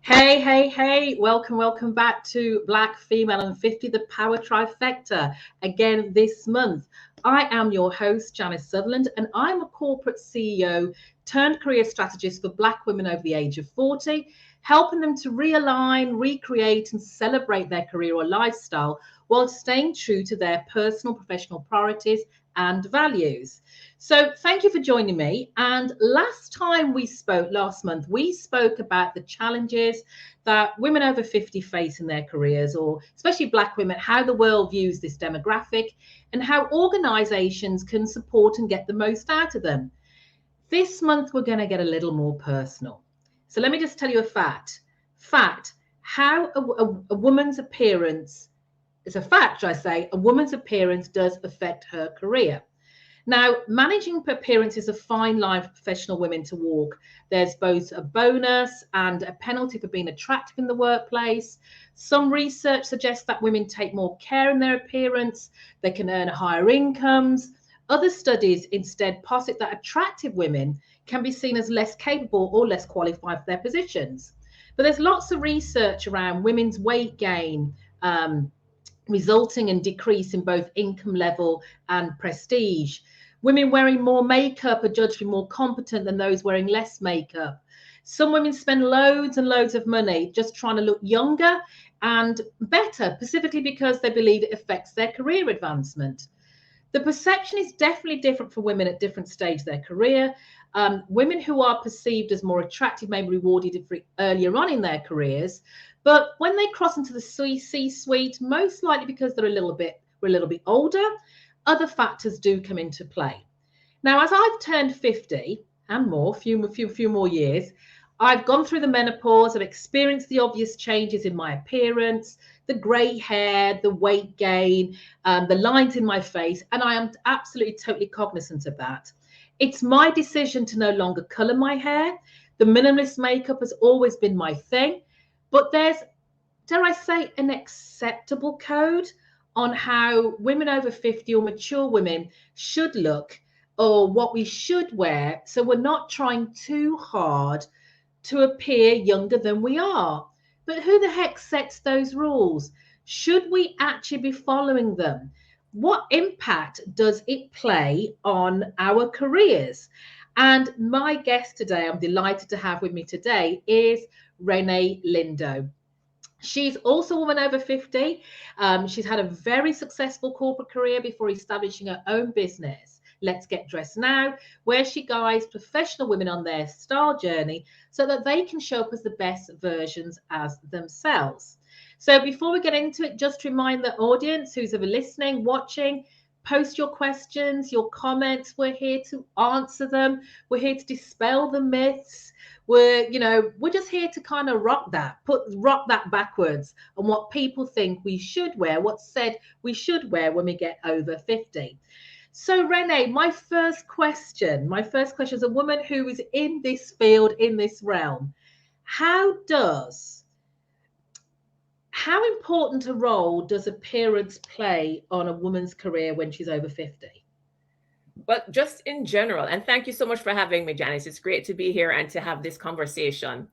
Hey, hey, hey, welcome back to Black, Female, and 50, the Power Trifecta. Again this month. I am your host, Janice Sutherland, and I'm a corporate CEO turned career strategist for Black women over the age of 40, helping them to realign, recreate, and celebrate their career or lifestyle while staying true to their personal, professional priorities and values. So, thank you for joining me. And last month, we spoke about the challenges that women over 50 face in their careers, or especially Black women, how the world views this demographic, and how organizations can support and get the most out of them. This month, we're going to get a little more personal. So, let me just tell you a fact. How a woman's appearance is a fact, I say, a woman's appearance does affect her career. Now, managing appearance is a fine line for professional women to walk. There's both a bonus and a penalty for being attractive in the workplace. Some research suggests that women take more care in their appearance, they can earn higher incomes. Other studies instead posit that attractive women can be seen as less capable or less qualified for their positions. But there's lots of research around women's weight gain, resulting in decrease in both income level and prestige. Women wearing more makeup are judged to be more competent than those wearing less makeup. Some women spend loads and loads of money just trying to look younger and better, specifically because they believe it affects their career advancement. The perception is definitely different for women at different stages of their career. Women who are perceived as more attractive may be rewarded earlier on in their careers, but when they cross into the C-suite, most likely because we're a little bit older, other factors do come into play. Now, as I've turned 50 and more, few more years, I've gone through the menopause. I've experienced the obvious changes in my appearance, the grey hair, the weight gain, the lines in my face, and I am absolutely totally cognizant of that. It's my decision to no longer colour my hair. The minimalist makeup has always been my thing, but there's, dare I say, an acceptable code on how women over 50 or mature women should look or what we should wear. So we're not trying too hard to appear younger than we are. But who the heck sets those rules? Should we actually be following them? What impact does it play on our careers? And my guest today, I'm delighted to have with me today, is Renee Lindo. She's also a woman over 50. She's had a very successful corporate career before establishing her own business, Let's Get Dressed Now, where she guides professional women on their style journey so that they can show up as the best versions as themselves. So before we get into it, just to remind the audience who's ever listening, watching, post your questions, your comments. We're here to answer them. We're here to dispel the myths. We're just here to kind of rock that backwards on what people think we should wear, what's said we should wear when we get over 50. So Renee, my first question is a woman who is in this field, in this realm. How how important a role does appearance play on a woman's career when she's over 50? Well, just in general, and thank you so much for having me, Janice. It's great to be here and to have this conversation.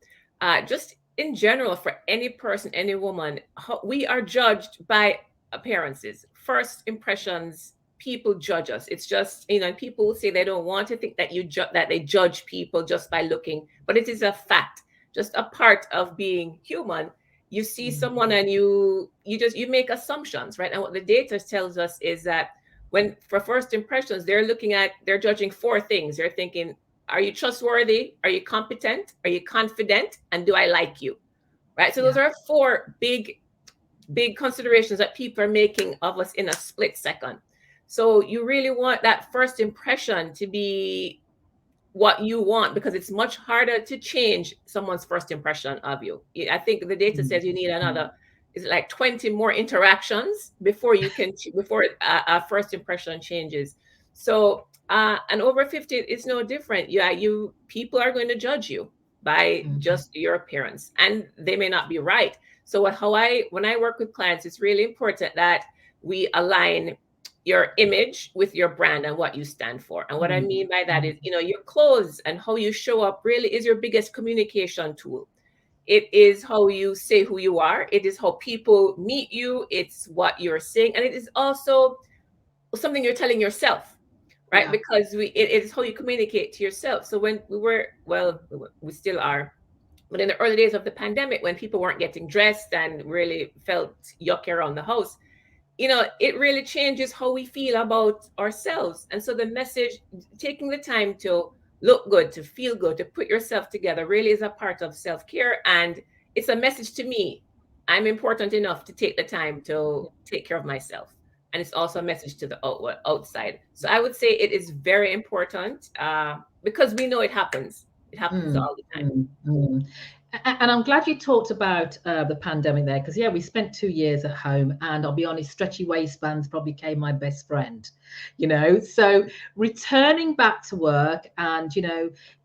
Just in general, for any person, any woman, we are judged by appearances, first impressions. People judge us. It's just, people say they don't want to think that that they judge people just by looking, but it is a fact, just a part of being human. You see someone and you make assumptions, right? And what the data tells us is that when for first impressions, they're judging four things. They're thinking, are you trustworthy? Are you competent? Are you confident? And do I like you? Right. So those Yeah. are four big considerations that people are making of us in a split second. So you really want that first impression to be what you want, because it's much harder to change someone's first impression of you. I think the data says you need another, is it like 20 more interactions before before a first impression changes. So and over 50 it's no different. Yeah, you people are going to judge you by Mhm. just your appearance, and they may not be right. So when I work with clients, it's really important that we align your image with your brand and what you stand for. And what I mean by that is, your clothes and how you show up really is your biggest communication tool. It is how you say who you are. It is how people meet you. It's what you're saying. And it is also something you're telling yourself, right? Yeah. Because it is how you communicate to yourself. So when we were, well, we still are, but in the early days of the pandemic, when people weren't getting dressed and really felt yucky around the house, it really changes how we feel about ourselves. And so the message, taking the time to look good, to feel good, to put yourself together really is a part of self-care. And it's a message to me. I'm important enough to take the time to take care of myself. And it's also a message to the outside. So I would say it is very important because we know it happens. It happens all the time. And I'm glad you talked about the pandemic there, because we spent 2 years at home, and I'll be honest, stretchy waistbands probably became my best friend, so returning back to work, and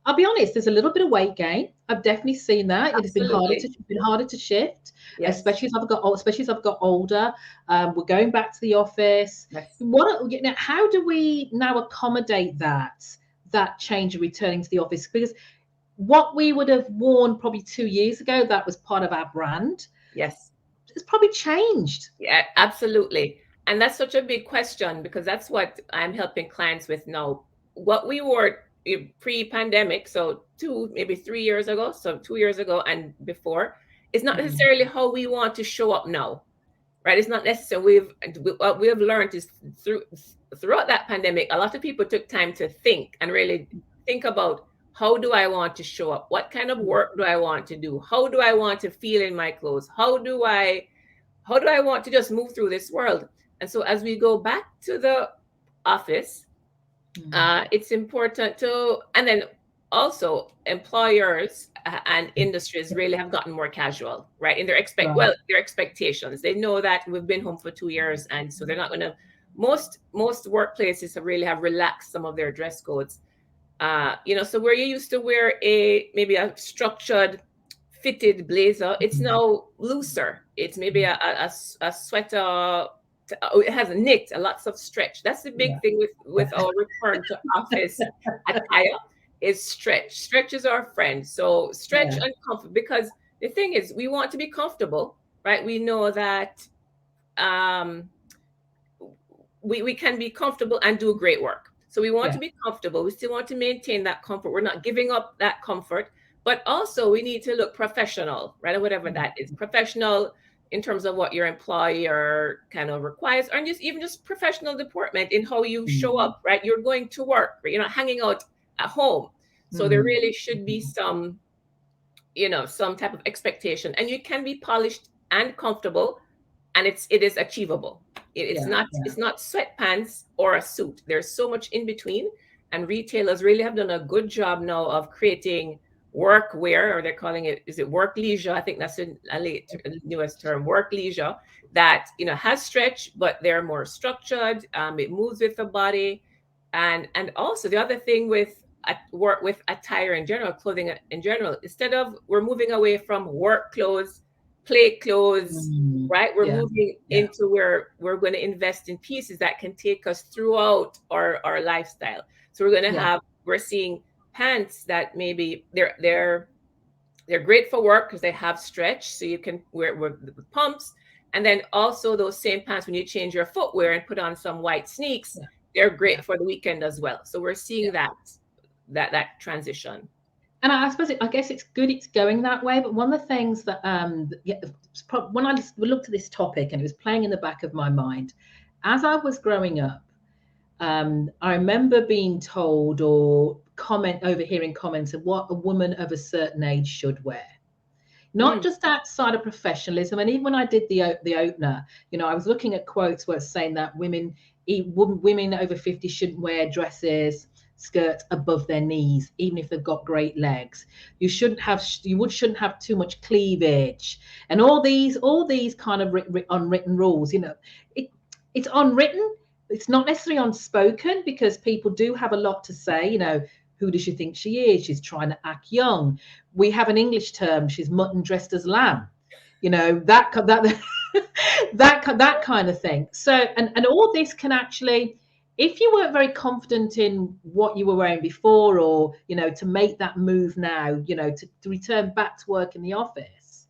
I'll be honest, there's a little bit of weight gain. I've definitely seen that. It has been harder to shift, Yes. especially as I've got older. We're going back to the office. Yes. How do we now accommodate that change of returning to the office? Because what we would have worn probably 2 years ago, that was part of our brand. Yes. It's probably changed. Yeah, absolutely. And that's such a big question, because that's what I'm helping clients with now. What we wore pre-pandemic, so maybe 3 years ago, so 2 years ago and before, is not necessarily how we want to show up now, right? It's not necessarily. What we have learned is throughout that pandemic, a lot of people took time to think and really think about, how do I want to show up? What kind of work do I want to do? How do I want to feel in my clothes? How do I want to just move through this world? And so as we go back to the office, it's important to, and then also employers and industries really have gotten more casual, right? In their expectations. They know that we've been home for 2 years, and so they're not going to, most workplaces really have relaxed some of their dress codes. So where you used to wear maybe a structured fitted blazer, it's now looser. It's maybe a sweater. It has a knit, lots of stretch. That's the big thing with our return to office attire is stretch. Stretch is our friend. So stretch and comfort, because the thing is, we want to be comfortable, right? We know that we can be comfortable and do great work. So we want to be comfortable. We still want to maintain that comfort. We're not giving up that comfort, but also we need to look professional, right? Or whatever that is. Professional in terms of what your employer kind of requires, or just professional deportment in how you show up, right? You're going to work, right? You're not hanging out at home. So there really should be some type of expectation, and you can be polished and comfortable, and it is achievable. It's not sweatpants or a suit. There's so much in between, and retailers really have done a good job now of creating work wear, or they're calling it, is it work leisure? I think that's a newest term, work leisure, that has stretch, but they're more structured. It moves with the body, and also the other thing with work with attire in general, clothing in general, instead of, we're moving away from work clothes, play clothes, right? We're moving into where we're going to invest in pieces that can take us throughout our lifestyle. So we're going to we're seeing pants that maybe they're great for work because they have stretch, so you can wear with pumps. And then also those same pants, when you change your footwear and put on some white sneaks, they're great for the weekend as well. So we're seeing that transition. And I guess it's good it's going that way. But one of the things that when I looked at this topic and it was playing in the back of my mind, as I was growing up, I remember being told or overhearing comments of what a woman of a certain age should wear. Not just outside of professionalism. And even when I did the opener, I was looking at quotes where it's saying that women over 50 shouldn't wear dresses, skirts above their knees, even if they've got great legs. You shouldn't have too much cleavage, and all these kind of unwritten rules. It's unwritten. It's not necessarily unspoken, because people do have a lot to say. Who does she think she is? She's trying to act young. We have an English term. She's mutton dressed as lamb. That kind of thing. So, and all this can actually, if you weren't very confident in what you were wearing before, or, you know, to make that move now, you know, to return back to work in the office,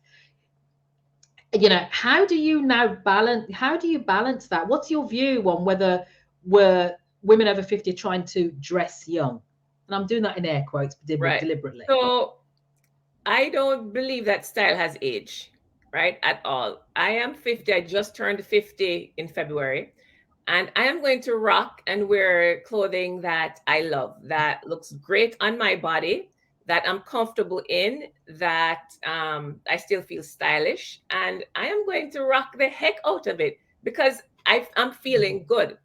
you know, how do you balance that? What's your view on whether women over 50 are trying to dress young? And I'm doing that in air quotes Right. deliberately. So I don't believe that style has age, right? At all. I am 50. I just turned 50 in February. And I am going to rock and wear clothing that I love, that looks great on my body, that I'm comfortable in, that I still feel stylish. And I am going to rock the heck out of it because I'm feeling good.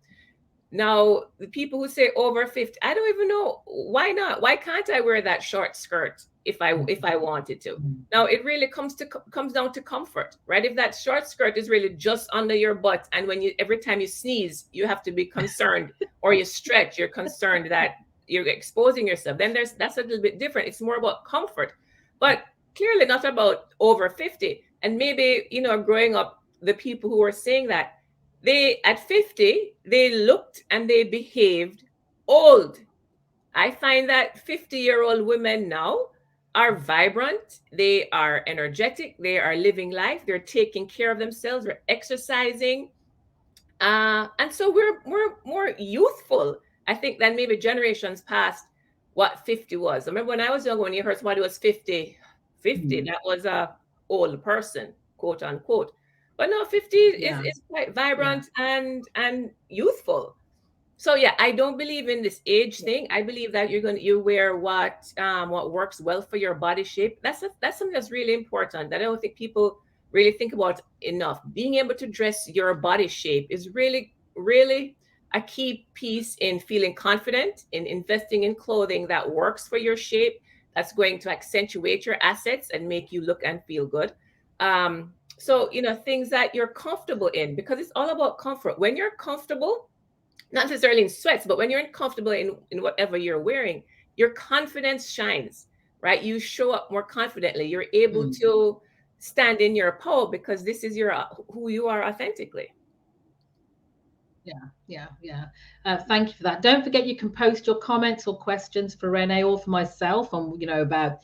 Now, the people who say over 50, I don't even know why not. Why can't I wear that short skirt if I wanted to? Now, it really comes down to comfort, right? If that short skirt is really just under your butt, and when you every time you sneeze, you have to be concerned, or you stretch, you're concerned that you're exposing yourself, then that's a little bit different. It's more about comfort, but clearly not about over 50. And maybe, you know, growing up, the people who were saying that, they at 50 they looked and they behaved old. I find that 50-year-old women now are vibrant, they are energetic, they are living life, they're taking care of themselves, they're exercising, and so we're more youthful, I think, than maybe generations past what 50 was. I remember when I was young, when you heard somebody was 50, that was a old person, quote unquote. But no, 50 Yeah, is quite vibrant and youthful. So yeah, I don't believe in this age thing. I believe that you wear what works well for your body shape. That's something that's really important that I don't think people really think about enough. Being able to dress your body shape is really, really a key piece in feeling confident, in investing in clothing that works for your shape, that's going to accentuate your assets and make you look and feel good. So, you know, things that you're comfortable in, because it's all about comfort. When you're comfortable, not necessarily in sweats, but when you're comfortable in whatever you're wearing, your confidence shines, right? You show up more confidently. You're able to stand in your power because this is who you are authentically. Thank you for that. Don't forget, you can post your comments or questions for Renee or for myself on, you know, about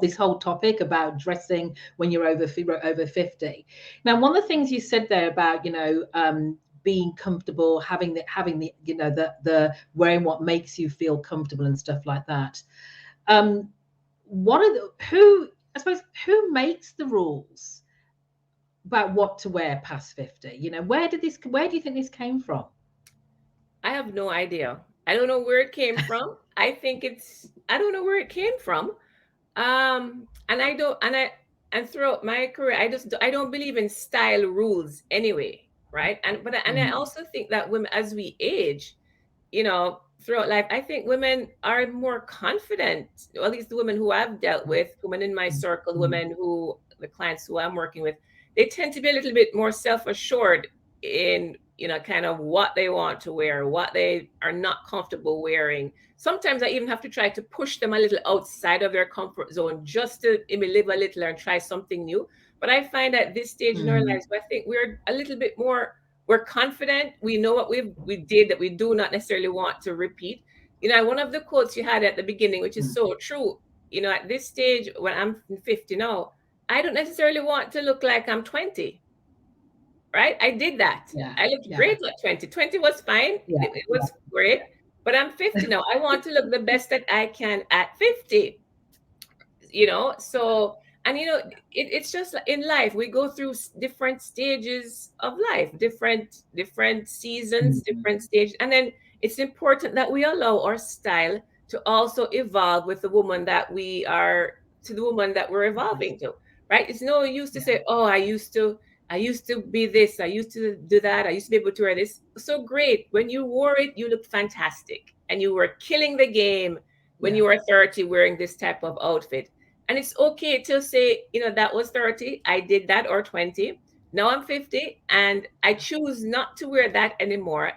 this whole topic about dressing when you're over 50. Now, one of the things you said there about, you know, being comfortable, having the you know, the wearing what makes you feel comfortable and stuff like that. What are who makes the rules about what to wear past 50? You know, where do you think this came from? I have no idea. I don't know where it came from. I don't know where it came from. And I don't, and throughout my career, I don't believe in style rules anyway, right? And I also think that women, as we age, you know, throughout life, I think women are more confident, or at least the women who I've dealt with, women in my circle, the clients who I'm working with, they tend to be a little bit more self-assured in, you know, kind of what they want to wear, what they are not comfortable wearing. Sometimes I even have to try to push them a little outside of their comfort zone just to maybe live a little and try something new. But I find at this stage in our lives, I think we're a little bit more, we're confident. We know what we did that we do not necessarily want to repeat. You know, one of the quotes you had at the beginning, which is so true. You know, at this stage, when I'm 50 now, I don't necessarily want to look like I'm 20. Right? I did that. I looked great at 20. 20 was fine. It was great. But I'm 50 now. I want to look the best that I can at 50. You know, so, and you know, it's just like in life, we go through different stages of life, different seasons, different stages, and then it's important that we allow our style to also evolve with the woman that we are, to the woman that we're evolving to, right? It's no use to say, oh, I used to be this, I used to do that, I used to be able to wear this. So great. When you wore it, you looked fantastic, and you were killing the game when you were 30 wearing this type of outfit. And it's okay to say, you know, that was 30, I did that, or 20. Now I'm 50 and I choose not to wear that anymore.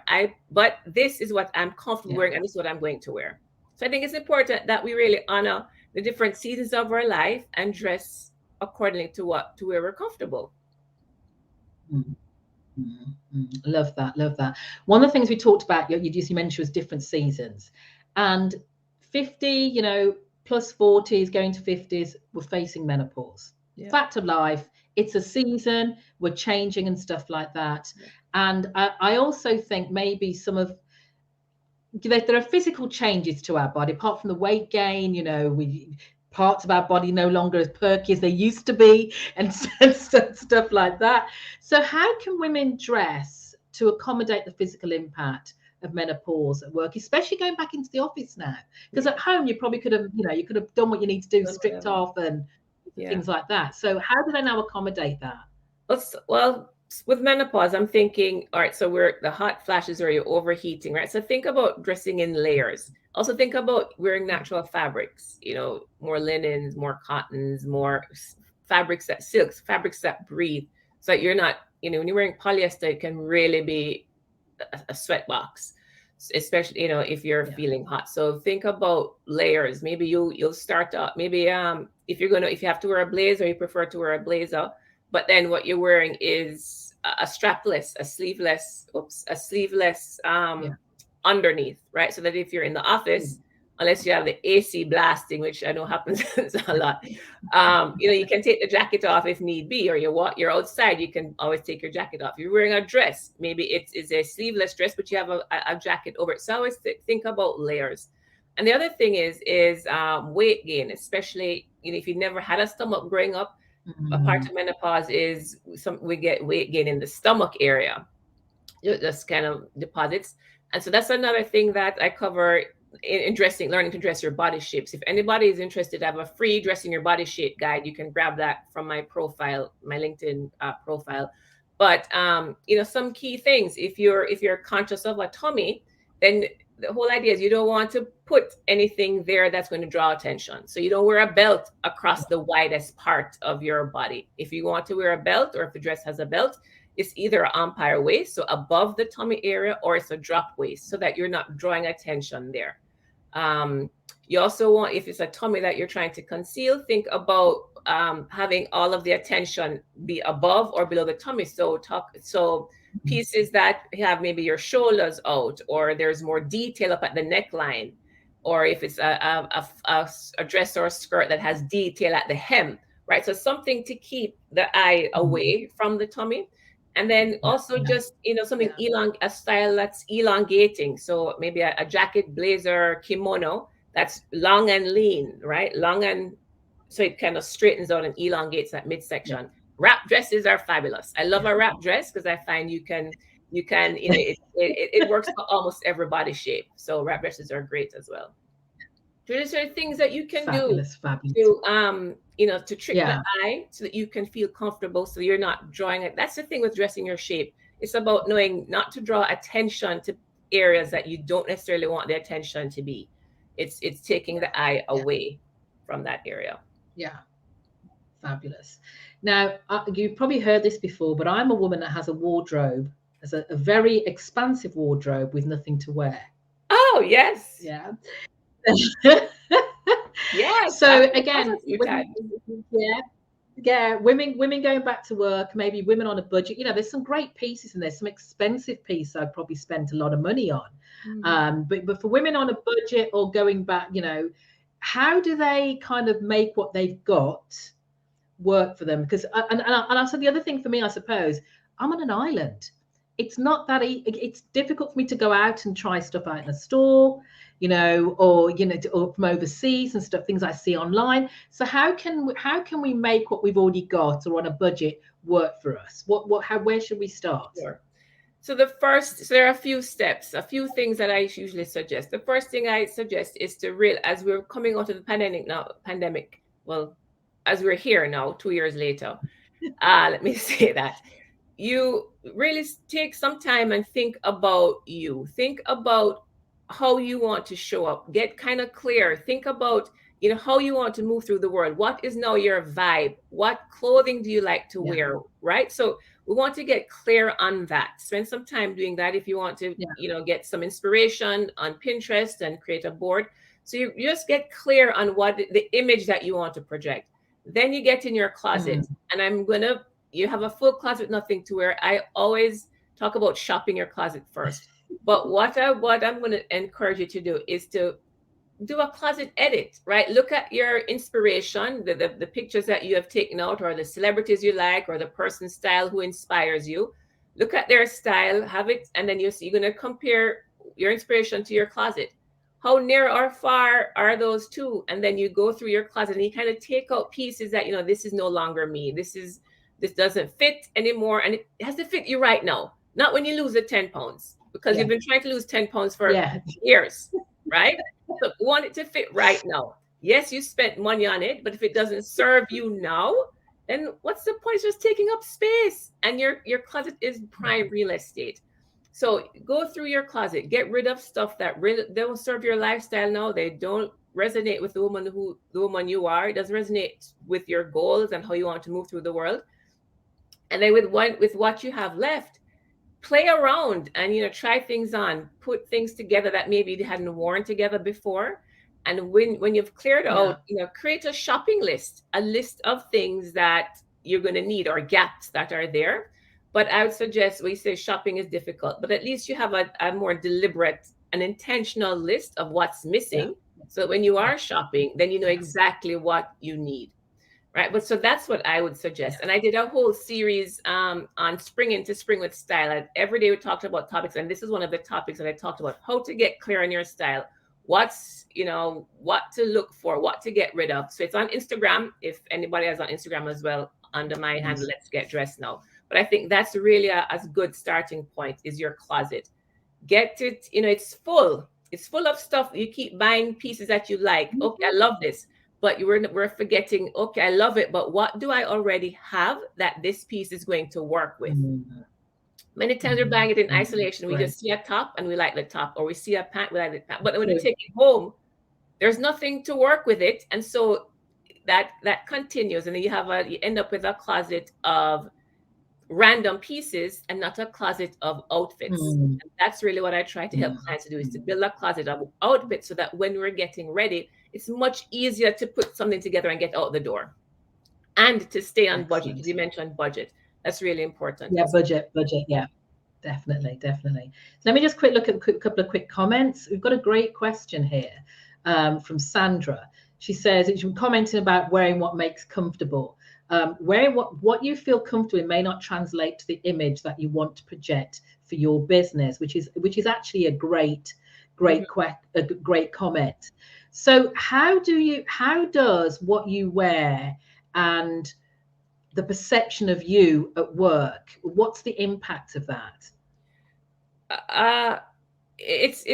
But this is what I'm comfortable wearing, and this is what I'm going to wear. So I think it's important that we really honor the different seasons of our life and dress accordingly to where we're comfortable. Love that. Love that. One of the things we talked about, you mentioned, was different seasons. And 50, plus 40s, going to 50s, we're facing menopause. Yeah. Fact of life. It's a season. We're changing and stuff like that. Yeah. And I also think maybe there are physical changes to our body, apart from the weight gain, parts of our body no longer as perky as they used to be, and stuff like that. So how can women dress to accommodate the physical impact of menopause at work, especially going back into the office now? Because at home you probably could have, you could have done what you need to do, stripped off and things like that. So how do they now accommodate that? Well, with menopause, I'm thinking, all right, so the hot flashes or you're overheating, right? So think about dressing in layers. Also think about wearing natural fabrics, more linens, more cottons, more silks, fabrics that breathe, so that you're not, when you're wearing polyester, it can really be a sweat box, especially, if you're feeling hot. So think about layers. Maybe you'll start up, maybe if you have to wear a blazer, you prefer to wear a blazer, but then what you're wearing is a strapless, a sleeveless underneath, right? So that if you're in the office, unless you have the AC blasting, which I know happens a lot, you can take the jacket off if need be, or you're outside, you can always take your jacket off. You're wearing a dress, maybe it's a sleeveless dress, but you have a jacket over it. So I always think about layers. And the other thing is weight gain, especially if you never had a stomach growing up. A part of menopause is we get weight gain in the stomach area, just kind of deposits. And so that's another thing that I cover in learning to dress your body shapes. If anybody is interested, I have a free dressing your body shape guide. You can grab that from my profile, my LinkedIn profile. But some key things, if you're conscious of a tummy, then the whole idea is you don't want to put anything there that's going to draw attention. So you don't wear a belt across the widest part of your body. If you want to wear a belt, or if the dress has a belt, it's either an empire waist, so above the tummy area, or it's a drop waist, so that you're not drawing attention there. You also want, if it's a tummy that you're trying to conceal, think about having all of the attention be above or below the tummy. So pieces that have maybe your shoulders out, or there's more detail up at the neckline, or if it's a dress or a skirt that has detail at the hem, right? So something to keep the eye away from the tummy. And then also just, something a style that's elongating. So maybe a jacket, blazer, kimono that's long and lean, right? Long, and so it kind of straightens out and elongates that midsection. Yeah. Wrap dresses are fabulous. I love a wrap dress because I find it works for almost every body shape. So wrap dresses are great as well. These are things that you can do to trick the eye, so that you can feel comfortable, so you're not drawing it. That's the thing with dressing your shape. It's about knowing not to draw attention to areas that you don't necessarily want the attention to be. It's taking the eye away from that area. Yeah. Fabulous. Now, you've probably heard this before, but I'm a woman that has a wardrobe, has a very expansive wardrobe with nothing to wear. Oh, yes. Yeah. Yeah. So again, women going back to work, maybe women on a budget. There's some great pieces and there's some expensive pieces I've probably spent a lot of money on. But for women on a budget or going back, how do they kind of make what they've got work for them? Because and also the other thing for me, I suppose, I'm on an island. It's not that it's difficult for me to go out and try stuff out in a store, or from overseas and stuff, things I see online. So how can we make what we've already got or on a budget work for us? Where should we start? Sure. So there are a few steps, a few things that I usually suggest. The first thing I suggest is as we're coming out of the pandemic, well, as we're here now, 2 years later, let me say that, you really take some time and think about you. Think about how you want to show up. Get kind of clear. Think about, how you want to move through the world. What is now your vibe? What clothing do you like to wear, right? So we want to get clear on that. Spend some time doing that if you want to, get some inspiration on Pinterest and create a board. So you just get clear on what the image that you want to project. Then you get in your closet, and I'm going to you have a full closet with nothing to wear, I always talk about shopping your closet first. But what I'm going to encourage you to do is to do a closet edit, right? Look at your inspiration, the pictures that you have taken out, or the celebrities you like, or the person's style who inspires you. Look at their style, have it, and then you're going to compare your inspiration to your closet. How near or far are those two? And then you go through your closet and you kind of take out pieces that, this is no longer me. This doesn't fit anymore. And it has to fit you right now, not when you lose the 10 pounds, because you've been trying to lose 10 pounds for years, right? So want it to fit right now. Yes, you spent money on it, but if it doesn't serve you now, then what's the point? It's just taking up space, and your closet is prime real estate. So go through your closet, get rid of stuff that really don't serve your lifestyle now. They don't resonate with the woman you are. It doesn't resonate with your goals and how you want to move through the world. And then with what you have left, play around and try things on, put things together that maybe you hadn't worn together before. And when you've cleared out, create a shopping list, a list of things that you're going to need or gaps that are there. But I would suggest, we say shopping is difficult, but at least you have a more deliberate and intentional list of what's missing. So when you are shopping, then you know exactly what you need. Right. But so that's what I would suggest. And I did a whole series on Spring into Spring with Style. And every day we talked about topics. And this is one of the topics that I talked about: how to get clear on your style, what to look for, what to get rid of. So it's on Instagram. If anybody has on Instagram as well, under my handle, Let's Get Dressed Now. But I think that's really a good starting point, is your closet. Get it. It's full. It's full of stuff. You keep buying pieces that you like. Okay, I love this. But we're forgetting, okay, I love it, but what do I already have that this piece is going to work with? Many times we're buying it in isolation. We just see a top and we like the top, or we see a pant, we like the pant. But when you take it home, there's nothing to work with it. And so that continues. And then you end up with a closet of random pieces and not a closet of outfits. And that's really what I try to help clients to do, is to build a closet of outfits, so that when we're getting ready, it's much easier to put something together and get out the door, and to stay on budget. Because you mentioned budget, that's really important. Budget. Yeah, definitely. Let me just look at a couple of quick comments. We've got a great question here from Sandra. She says, she's commenting about wearing what makes comfortable. Wearing what you feel comfortable in may not translate to the image that you want to project for your business, which is actually a great comment. So how does what you wear and the perception of you at work, what's the impact of that? It's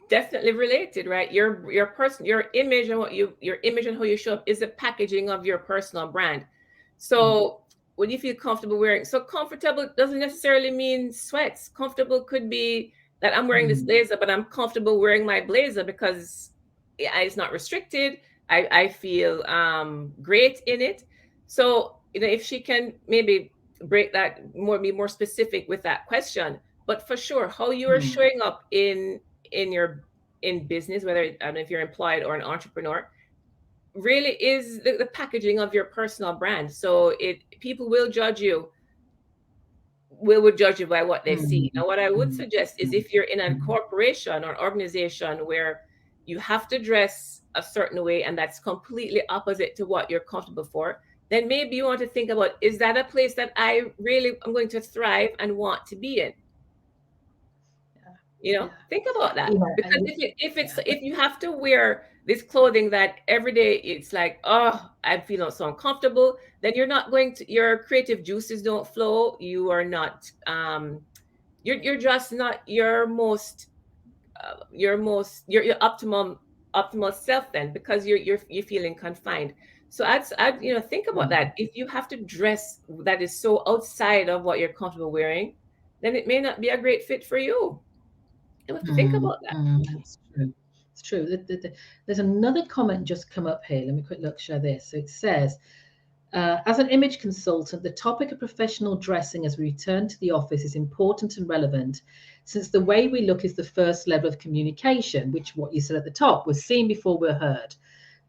definitely related, right? Your person, your image and how you show up is the packaging of your personal brand. So when you feel comfortable wearing, so comfortable doesn't necessarily mean sweats. Comfortable could be that I'm wearing this blazer, but I'm comfortable wearing my blazer because it's not restricted. I feel great in it. So if she can maybe break that be more specific with that question. But for sure, how you are showing up in business, whether if you're employed or an entrepreneur, really is the packaging of your personal brand. So people will judge you. Will judge you by what they see. Now, what I would suggest is, if you're in a corporation or organization where you have to dress a certain way and that's completely opposite to what you're comfortable for, then maybe you want to think about, is that a place that I really am going to thrive and want to be in? Think about that. Because if you have to wear this clothing that every day it's like, oh, I feel so uncomfortable, then you're not going to, your creative juices don't flow. You are not, you're just not your optimal self then, because you're feeling confined. So I'd think about that. If you have to dress that is so outside of what you're comfortable wearing, then it may not be a great fit for you. You have to think about that. That's true. It's true. There's another comment just come up here. Let me quick look, share this. So it says, as an image consultant, the topic of professional dressing as we return to the office is important and relevant, since the way we look is the first level of communication, which what you said at the top was seen before we're heard.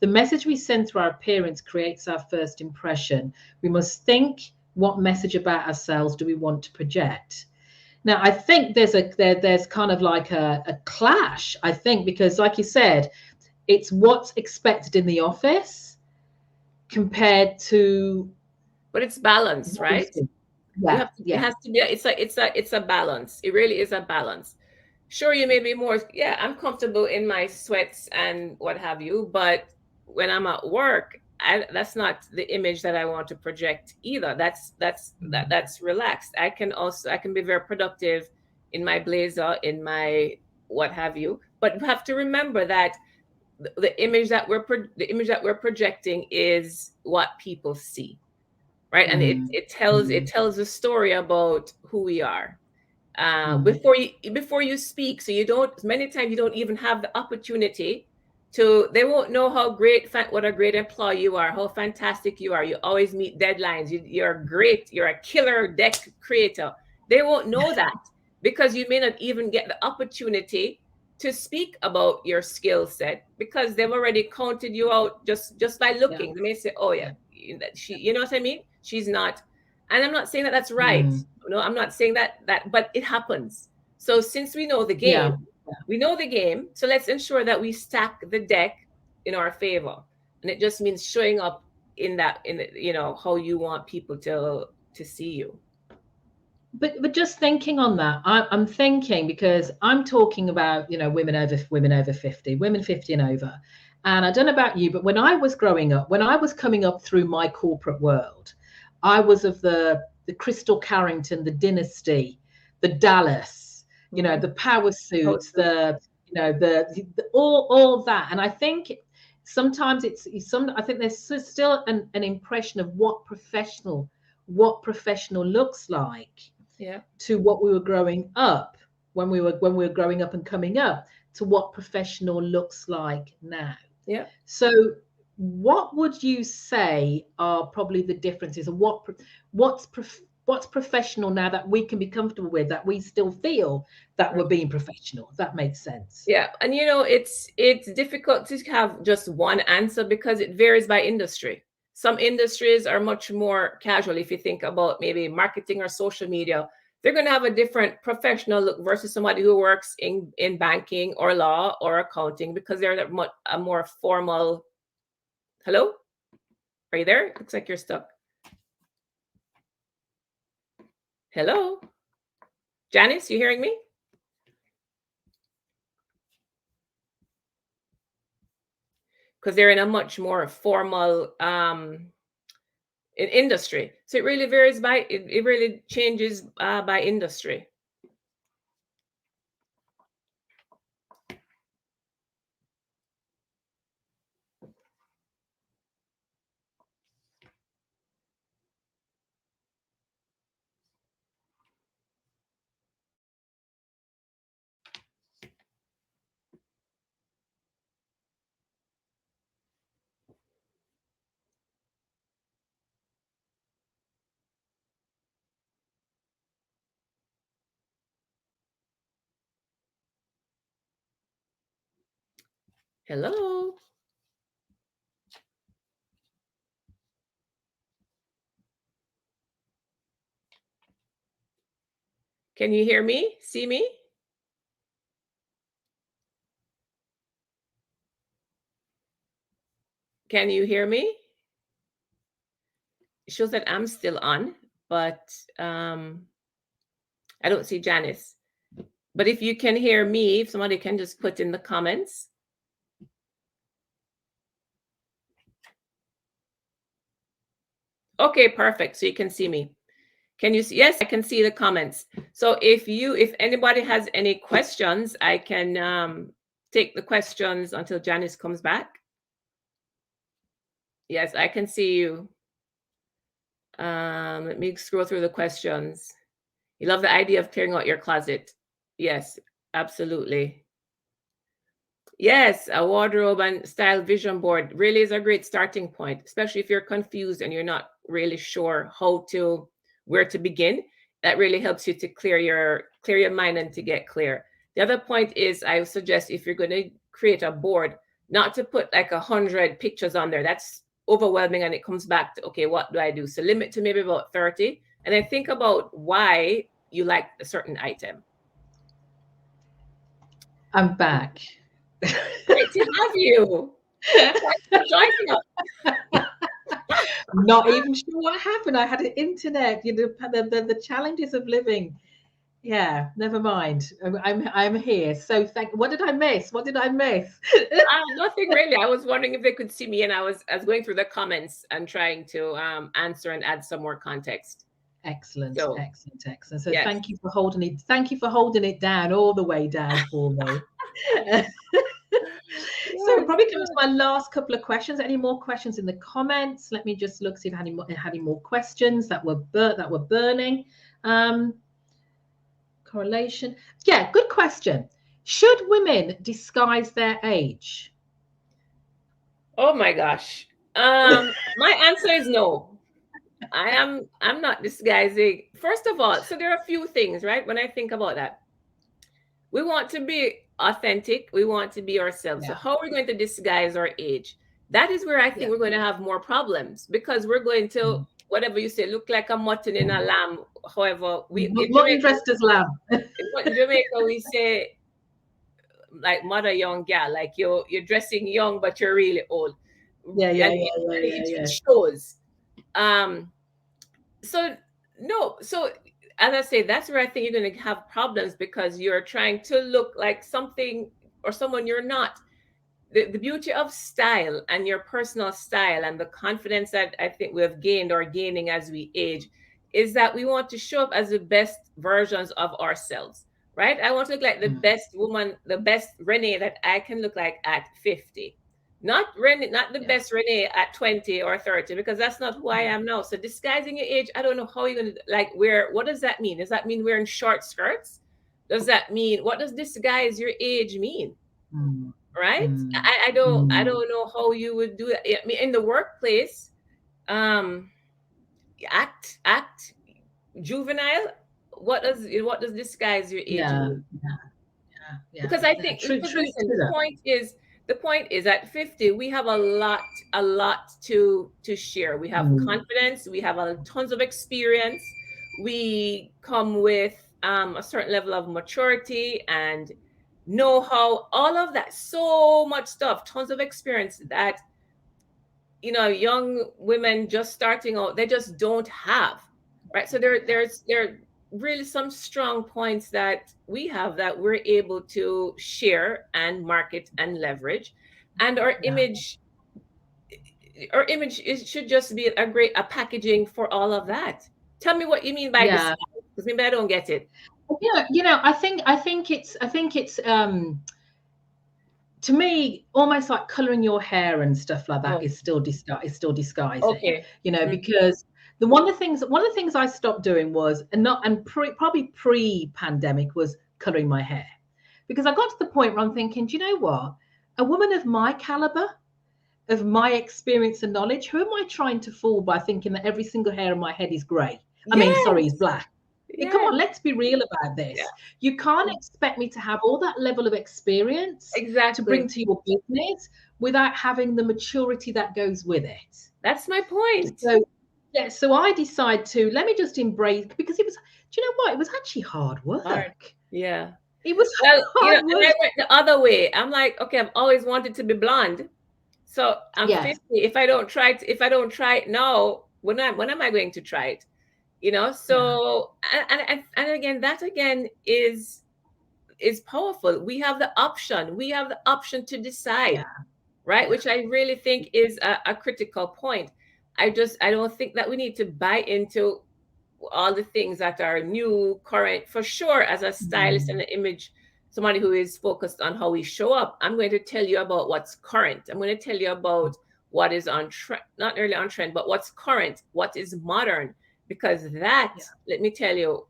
The message we send through our appearance creates our first impression. We must think, what message about ourselves do we want to project? Now, I think there's kind of like a clash, I think, because like you said, it's what's expected in the office compared to. But it's balance, right? Yeah, It has to be, it's a balance. It really is a balance. Sure, you may be more, yeah, I'm comfortable in my sweats and what have you, but when I'm at work, that's not the image that I want to project either. That's relaxed. I can be very productive in my blazer, in my what have you. But you have to remember that the image that we're projecting is what people see, right? And it tells a story about who we are before you speak. So you don't, many times you don't even have the opportunity to, they won't know how what a great employee you are, how fantastic you are. You always meet deadlines. You're great. You're a killer deck creator. They won't know that because you may not even get the opportunity to speak about your skill set because they've already counted you out just by looking. Yeah. They may say, oh yeah, she, you know what I mean? She's not. And I'm not saying that that's right. No, I'm not saying that, but it happens. So since we know the game, we know the game. So let's ensure that we stack the deck in our favor. And it just means showing up in how you want people to see you. But just thinking on that, I'm thinking, because I'm talking about, women over 50, women 50 and over. And I don't know about you, but when I was growing up, when I was coming up through my corporate world, I was of the Crystal Carrington, the Dynasty, the Dallas, the power suits, the all of that. And I think sometimes I think there's still an impression of what professional looks like. Yeah. To what we were growing up when we were growing up and coming up to what professional looks like now. Yeah. So what would you say are probably the differences, and what's professional now that we can be comfortable with, that we still feel that we're being professional, if that makes sense? Yeah. And it's difficult to have just one answer because it varies by industry. Some industries are much more casual. If you think about maybe marketing or social media, they're going to have a different professional look versus somebody who works in banking or law or accounting, because they're a more formal. Hello? Are you there? Looks like you're stuck. Hello? Janice, you hearing me? Because they're in a much more formal in industry. So it really varies it really changes by industry. Hello? Can you hear me? See me? Can you hear me? It shows that I'm still on, but I don't see Janice. But if you can hear me, if somebody can just put in the comments. Okay, perfect. So you can see me. Can you see? Yes, I can see the comments. So if anybody has any questions, I can take the questions until Janice comes back. Yes, I can see you. Let me scroll through the questions. You love the idea of clearing out your closet. Yes, absolutely. Yes, a wardrobe and style vision board really is a great starting point, especially if you're confused and you're not really sure where to begin. That really helps you to clear your mind and to get clear. The other point is, I would suggest, if you're going to create a board, not to put like 100 pictures on there. That's overwhelming, and it comes back to, okay, what do I do? So limit to maybe about 30, and then think about why you like a certain item. I'm back. Great to have you. Thanks for joining us. Not even sure what happened. I had an internet, the challenges of living. Yeah, never mind. I'm here. So what did I miss? What did I miss? Nothing really. I was wondering if they could see me, and I was going through the comments and trying to answer and add some more context. Excellent, So, excellent. So yes. thank you for holding it. Thank you for holding it down all the way down for me. So we're probably coming to my last couple of questions. Any more questions in the comments? Let me just look, see if I had any more questions that were burning. Correlation. Yeah, good question. Should women disguise their age? Oh my gosh. My answer is no. I'm not disguising. First of all, so there are a few things, right? When I think about that, we want to be authentic. We want to be ourselves. Yeah. So how are we going to disguise our age? That is where I think we're going to have more problems, because we're going to, whatever you say, look like a mutton in a lamb. However, mutton dressed as lamb. In Jamaica, we say, like, mother young gal, like you're dressing young, but you're really old. It shows. So no, so as I say, that's where I think you're going to have problems, because you're trying to look like something or someone you're not. The beauty of style and your personal style and the confidence that I think we have gained or gaining as we age is that we want to show up as the best versions of ourselves, right? I want to look like the best woman, the best Renee that I can look like at 50. Not Renee, not the best Renee at 20 or 30, because that's not who I am now. So disguising your age, I don't know how you're going to what does that mean? Does that mean wearing short skirts? Does that mean, what does disguise your age mean? Right? I don't know how you would do it. I mean, in the workplace, act juvenile. What does disguise your age mean? Yeah. Because I think the point is at 50 we have a lot to share. We have confidence, we have tons of experience, we come with a certain level of maturity and know-how, all of that, so much stuff, tons of experience that young women just starting out, they just don't have, right? So there's really some strong points that we have that we're able to share and market and leverage. And our image should just be a packaging for all of that. Tell me what you mean by this, because maybe I don't get it. I think it's to me, almost like coloring your hair and stuff like that is still disguising. Okay. Because one of the things I stopped doing was, probably pre-pandemic, was coloring my hair, because I got to the point where I'm thinking, do you know what? A woman of my caliber, of my experience and knowledge, who am I trying to fool by thinking that every single hair in my head is grey? Is black. Come on, let's be real about this. You can't expect me to have all that level of experience to bring to your business without having the maturity that goes with it. That's my point. So I decided to, let me just embrace, because it was, do you know what? It was actually hard work. Yeah. It was hard work. And I went the other way. I'm like, okay, I've always wanted to be blonde. So I'm 50. If I don't try it now, when am I going to try it? So and again, that again is powerful. We have the option to decide, right? Which I really think is a critical point. I don't think that we need to buy into all the things that are new, current. For sure, as a stylist and an image, somebody who is focused on how we show up, I'm going to tell you about what's current. I'm going to tell you about what is on trend, not really on trend, but what's current, what is modern. Because let me tell you,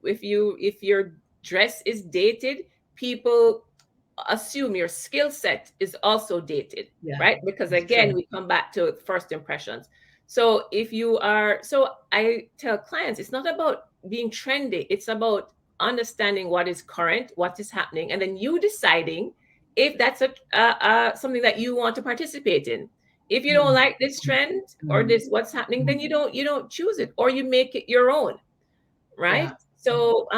if your dress is dated, people assume your skill set is also dated, right? Because again, we come back to first impressions. So I tell clients, it's not about being trendy. It's about understanding what is current, what is happening, and then you deciding if that's something that you want to participate in. If you don't like this trend or this what's happening, then you don't choose it, or you make it your own, right? Yeah. So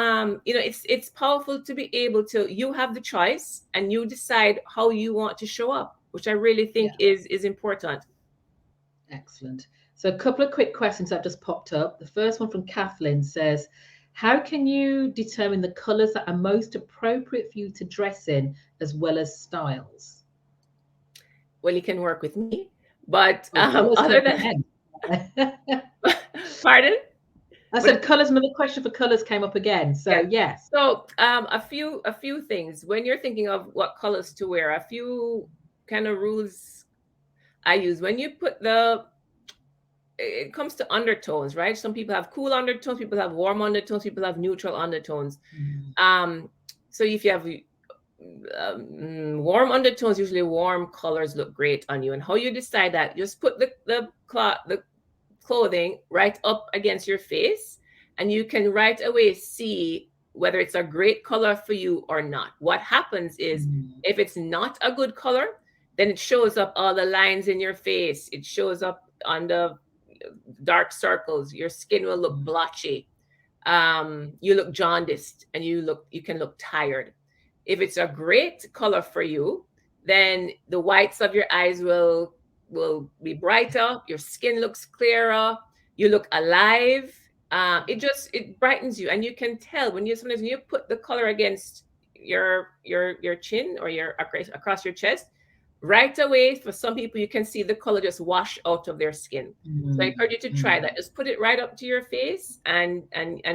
it's powerful to be able to, you have the choice and you decide how you want to show up, which I really think is important. Excellent. So a couple of quick questions that just popped up. The first one from Kathleen says, how can you determine the colors that are most appropriate for you to dress in, as well as styles? Well, you can work with me, but Colours other came than again. pardon? I said colours. Another question for colours came up again. So yes. So a few things when you're thinking of what colors to wear. A few kind of rules I use when you put it comes to undertones, right? Some people have cool undertones, people have warm undertones, people have neutral undertones. So if you have warm undertones, usually warm colors look great on you. And how you decide that, just put the clothing right up against your face, and you can right away see whether it's a great color for you or not. What happens is, if it's not a good color, then it shows up all the lines in your face. It shows up on the dark circles. Your skin will look blotchy. You look jaundiced, and you can look tired. If it's a great color for you, then the whites of your eyes will be brighter. Your skin looks clearer. You look alive. It brightens you, and you can tell sometimes when you put the color against your chin or your across your chest, right away, for some people, you can see the color just wash out of their skin. So I encourage you to try that. Just put it right up to your face and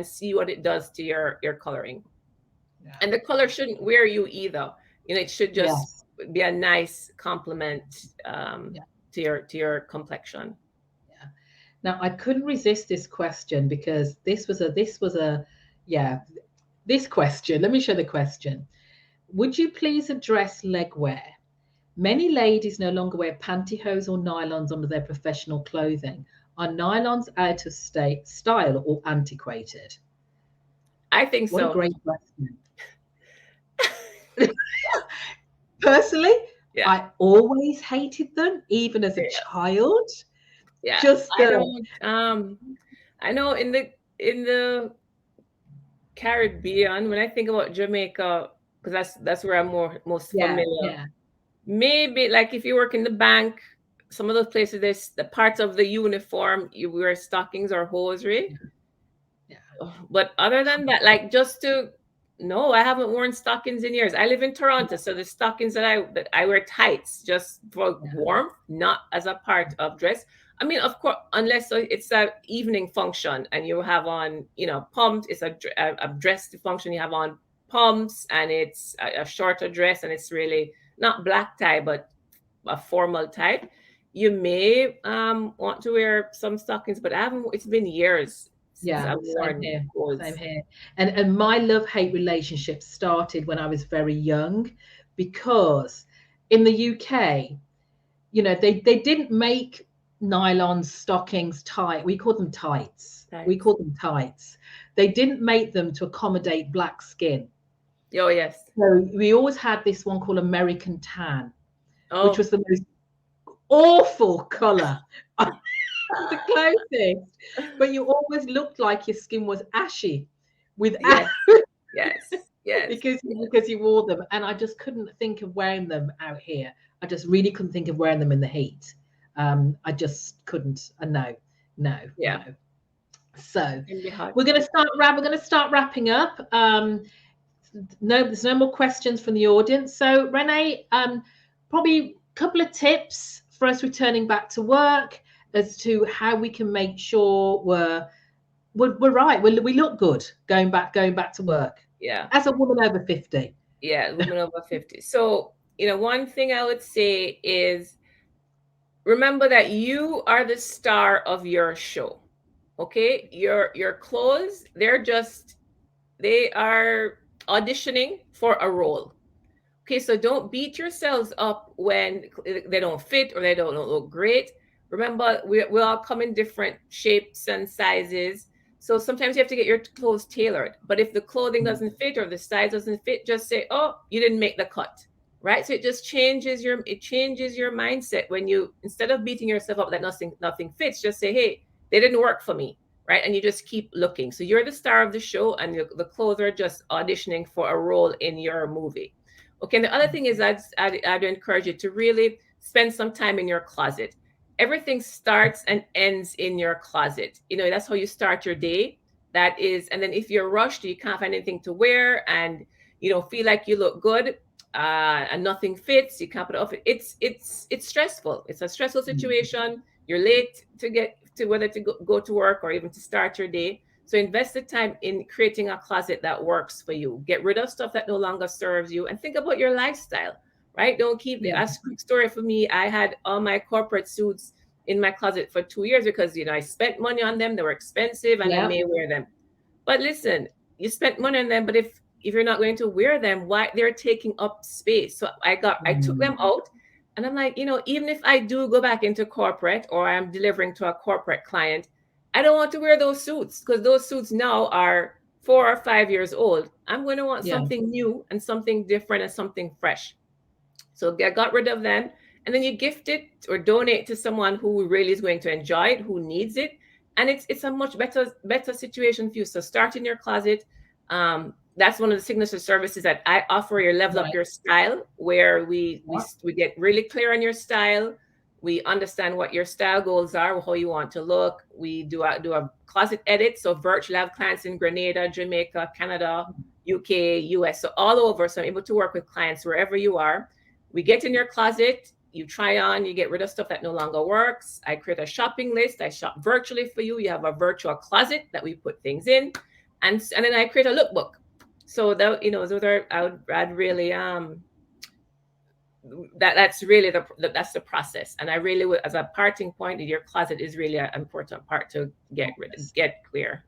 see what it does to your coloring. Yeah. And the color shouldn't wear you either. It should just be a nice complement to your complexion. Yeah. Now I couldn't resist this question, because this question. Let me show the question. Would you please address leg wear? Many ladies no longer wear pantyhose or nylons under their professional clothing. Are nylons out of style or antiquated? I think so. What a great question. Personally, I always hated them, even as a child. Yeah, I know in the Caribbean, when I think about Jamaica, because that's where I'm most familiar. Yeah. Maybe like if you work in the bank, some of those places, there's the parts of the uniform you wear stockings or hosiery. Yeah. But other than that, like no, I haven't worn stockings in years. I live in Toronto, so the stockings that I wear tights just for warmth, not as a part of dress. I mean, of course, unless it's an evening function and you have on, pumps. It's a dress function. You have on pumps, and it's a shorter dress, and it's really not black tie, but a formal type. You may want to wear some stockings, but it's been years. Yeah, same here. And my love-hate relationship started when I was very young, because in the UK, they didn't make nylon stockings tight. We call them tights. We call them tights. They didn't make them to accommodate black skin. Oh, yes. So we always had this one called American tan, which was the most awful color. The closest, but you always looked like your skin was ashy without yes because you wore them, and I just couldn't think of wearing them out here. I just really couldn't think of wearing them in the heat. I just couldn't. No. So we're going to start wrapping up. There's no more questions from the audience. So Renee, probably a couple of tips for us returning back to work as to how we can make sure we're right. We look good going back to work. Yeah. As a woman over 50. Yeah, woman over 50. So, one thing I would say is, remember that you are the star of your show. Okay? Your clothes, they are auditioning for a role. Okay, so don't beat yourselves up when they don't fit or they don't look great. Remember, we all come in different shapes and sizes. So sometimes you have to get your clothes tailored. But if the clothing doesn't fit or the size doesn't fit, just say, oh, you didn't make the cut. right? So it just changes your mindset when you, instead of beating yourself up that nothing fits, just say, hey, they didn't work for me, right? And you just keep looking. So you're the star of the show, and the clothes are just auditioning for a role in your movie. Okay. And the other thing is, I'd encourage you to really spend some time in your closet. Everything starts and ends in your closet. That's how you start your day. That is, and then if you're rushed, you can't find anything to wear, and you don't feel like you look good, and nothing fits, you can't put it off. It's stressful. It's a stressful situation. You're late to get to, whether to go to work or even to start your day. So invest the time in creating a closet that works for you. Get rid of stuff that no longer serves you, and think about your lifestyle, right? Don't keep a quick story for me. I had all my corporate suits in my closet for 2 years because I spent money on them. They were expensive, and I may wear them. But listen, you spent money on them, but if you're not going to wear them, why? They're taking up space. So I took them out, and I'm like, even if I do go back into corporate, or I'm delivering to a corporate client, I don't want to wear those suits, because those suits now are 4 or 5 years old. I'm going to want something new and something different and something fresh. So I got rid of them, and then you gift it or donate to someone who really is going to enjoy it, who needs it, and it's a much better situation for you. So start in your closet. That's one of the signature services that I offer. Your level up your style, where we get really clear on your style. We understand what your style goals are, how you want to look. We do a closet edit. So virtually, I have clients in Grenada, Jamaica, Canada, UK, US, so all over. So I'm able to work with clients wherever you are. We get in your closet, you try on, you get rid of stuff that no longer works. I create a shopping list. I shop virtually for you. You have a virtual closet that we put things in, and then I create a lookbook. So that those are, I'd really that's really that's the process. And I really would, as a parting point, your closet is really an important part to get clear.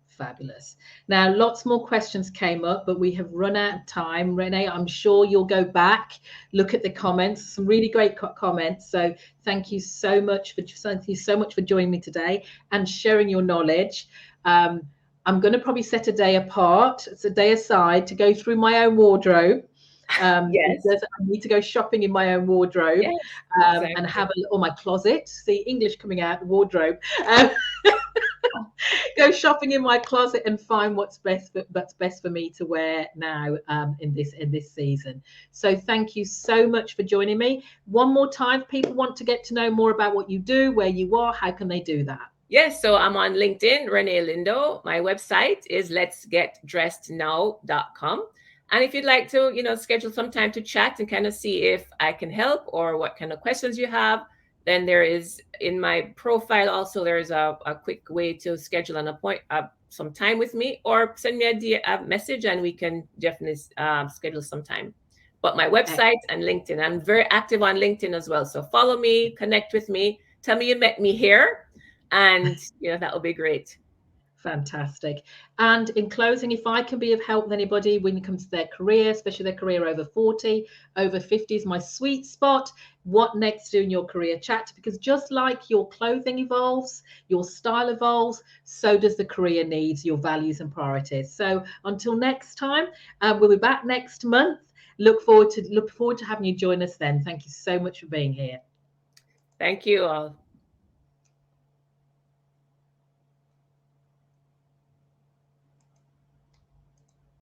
Fabulous. Now, lots more questions came up, but we have run out of time. Renee, I'm sure you'll go back, look at the comments, some really great comments. So thank you so much for joining me today and sharing your knowledge. I'm going to probably set a day apart. It's a day aside to go through my own wardrobe. Yes. Because I need to go shopping in my own wardrobe, exactly. And have my closet. See, English coming out, wardrobe. Go shopping in my closet and find what's best for me to wear now in this season. So thank you so much for joining me. One more time, if people want to get to know more about what you do, where you are, how can they do that? Yes, so I'm on LinkedIn, Renee Lindo. My website is letsgetdressednow.com. And if you'd like to, schedule some time to chat and kind of see if I can help or what kind of questions you have, then there is, in my profile also, there's a quick way to schedule an appointment, some time with me, or send me a message and we can definitely schedule some time. But my website and LinkedIn, I'm very active on LinkedIn as well. So follow me, connect with me, tell me you met me here, and that will be great. Fantastic. And in closing, if I can be of help with anybody when it comes to their career, especially their career over 40, over 50 is my sweet spot. What next to do in your career? Chat, because just like your clothing evolves, your style evolves, so does the career needs, your values and priorities. So until next time, we'll be back next month. Look forward to having you join us then. Thank you so much for being here. Thank you all.